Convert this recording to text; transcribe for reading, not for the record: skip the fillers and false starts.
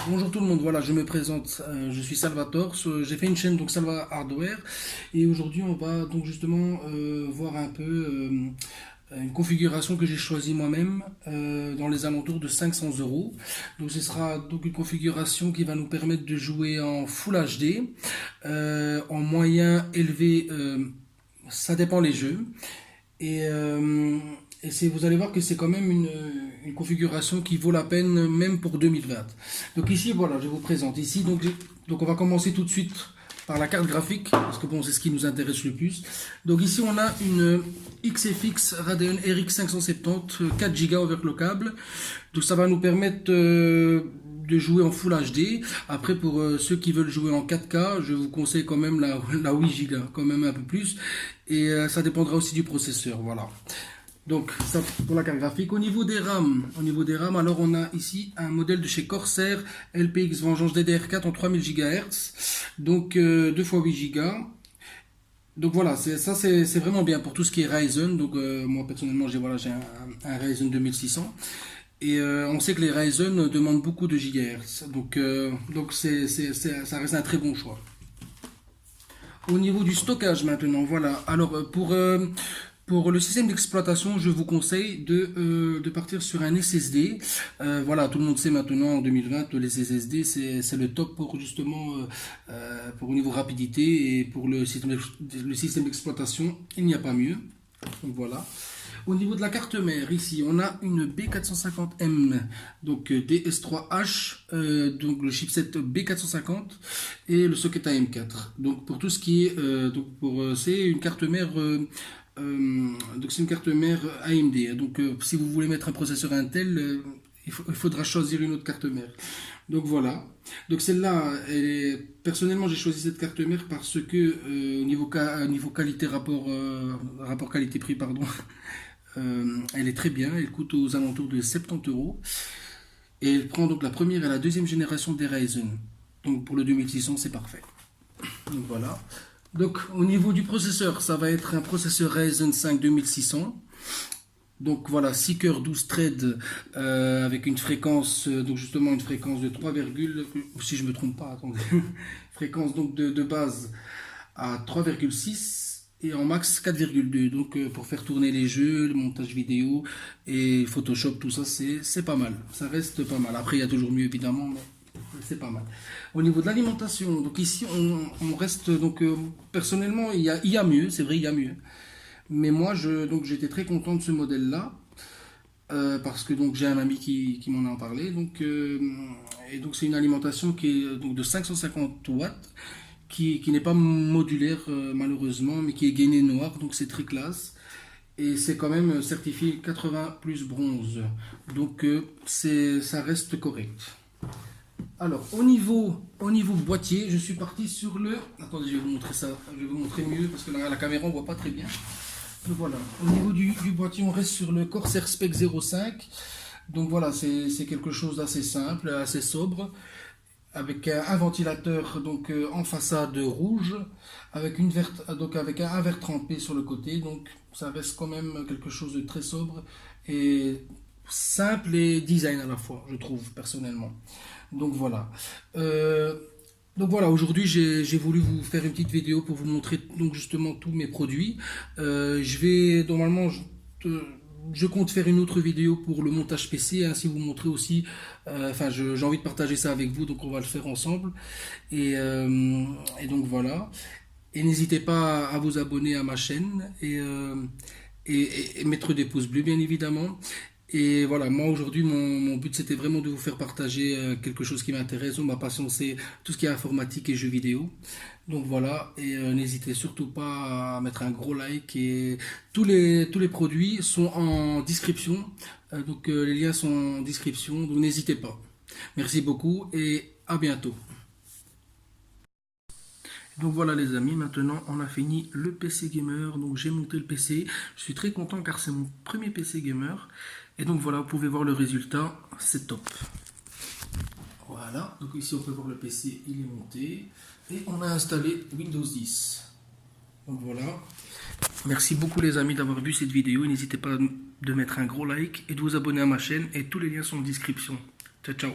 Bonjour tout le monde, voilà, je me présente, je suis Salvatore, j'ai fait une chaîne donc Salva Hardware et aujourd'hui on va donc justement voir un peu une configuration que j'ai choisie moi-même dans les alentours de 500 euros. Donc ce sera donc une configuration qui va nous permettre de jouer en Full HD, en moyen élevé, ça dépend les jeux. Et, euh, vous allez voir que c'est quand même une configuration qui vaut la peine même pour 2020. Donc ici, voilà, je vous présente. Ici, donc on va commencer tout de suite par la carte graphique, parce que bon, c'est ce qui nous intéresse le plus. Donc ici, on a une XFX Radeon RX 570 4 Go overclockable. Donc ça va nous permettre de jouer en Full HD. Après, pour ceux qui veulent jouer en 4K, je vous conseille quand même la 8 Go, quand même un peu plus. Et ça dépendra aussi du processeur, voilà. Donc ça pour la carte graphique. Au niveau des RAM, alors on a ici un modèle de chez Corsair LPX Vengeance DDR4 en 3000 GHz, donc 2 fois 8 Go. Donc voilà, c'est vraiment bien pour tout ce qui est Ryzen. Donc moi personnellement j'ai un Ryzen 2600 et on sait que les Ryzen demandent beaucoup de gigahertz. Donc ça reste un très bon choix. Au niveau du stockage maintenant, voilà. Alors pour le système d'exploitation, je vous conseille de partir sur un SSD. Voilà, tout le monde sait maintenant en 2020 les SSD c'est le top pour justement pour au niveau rapidité et pour le système d'exploitation, il n'y a pas mieux. Donc voilà. Au niveau de la carte mère, ici, on a une B450M, donc DS3H, donc le chipset B450 et le socket AM4. Donc pour tout ce qui est, c'est une carte mère. Donc c'est une carte mère AMD. Donc si vous voulez mettre un processeur Intel, il faudra choisir une autre carte mère. Donc voilà. Donc celle-là, personnellement j'ai choisi cette carte mère parce que au niveau qualité rapport qualité-prix pardon, elle est très bien. Elle coûte aux alentours de 70 euros et elle prend donc la première et la deuxième génération des Ryzen. Donc pour le 2600 c'est parfait. Donc voilà. Donc au niveau du processeur, ça va être un processeur Ryzen 5 2600. Donc voilà, 6 cœurs 12 threads avec une fréquence, donc justement une fréquence de 3, si je me trompe pas, attendez, fréquence donc de base à 3,6 et en max 4,2. Donc pour faire tourner les jeux, le montage vidéo et Photoshop, tout ça, c'est pas mal. Ça reste pas mal. Après, il y a toujours mieux évidemment, mais c'est pas mal. Au niveau de l'alimentation, donc ici on reste donc personnellement il y a mieux, c'est vrai, il y a mieux. Mais moi, donc j'étais très content de ce modèle-là parce que donc j'ai un ami qui m'en a parlé. Et donc c'est une alimentation qui est donc de 550 watts, qui n'est pas modulaire malheureusement, mais qui est gainée noire, donc c'est très classe. Et c'est quand même certifié 80 plus bronze. Donc ça reste correct. Alors au niveau boîtier, je suis parti sur le. Attendez, je vais vous montrer ça. Je vais vous montrer mieux parce que la caméra on voit pas très bien. Donc voilà, au niveau du boîtier, on reste sur le Corsair Spec 05. Donc voilà, c'est quelque chose d'assez simple, assez sobre, avec un ventilateur donc en façade rouge, avec avec un verre trempé sur le côté. Donc ça reste quand même quelque chose de très sobre et simple et design à la fois, je trouve personnellement. Donc voilà. Euh, donc voilà, aujourd'hui j'ai voulu vous faire une petite vidéo pour vous montrer donc justement tous mes produits. Je vais normalement je compte faire une autre vidéo pour le montage PC, ainsi vous montrer aussi. Enfin, j'ai envie de partager ça avec vous, donc on va le faire ensemble. Et donc voilà. Et n'hésitez pas à vous abonner à ma chaîne et mettre des pouces bleus bien évidemment. Et voilà, moi aujourd'hui, mon but c'était vraiment de vous faire partager quelque chose qui m'intéresse. Ma passion c'est tout ce qui est informatique et jeux vidéo. Donc voilà, et n'hésitez surtout pas à mettre un gros like. Et tous les produits sont en description. Donc les liens sont en description, donc n'hésitez pas. Merci beaucoup et à bientôt. Donc voilà les amis, maintenant on a fini le PC gamer, donc j'ai monté le PC, je suis très content car c'est mon premier PC gamer, et donc voilà, vous pouvez voir le résultat, c'est top. Voilà, donc ici on peut voir le PC, il est monté, et on a installé Windows 10. Donc voilà, merci beaucoup les amis d'avoir vu cette vidéo, n'hésitez pas de mettre un gros like et de vous abonner à ma chaîne, et tous les liens sont en description. Ciao ciao.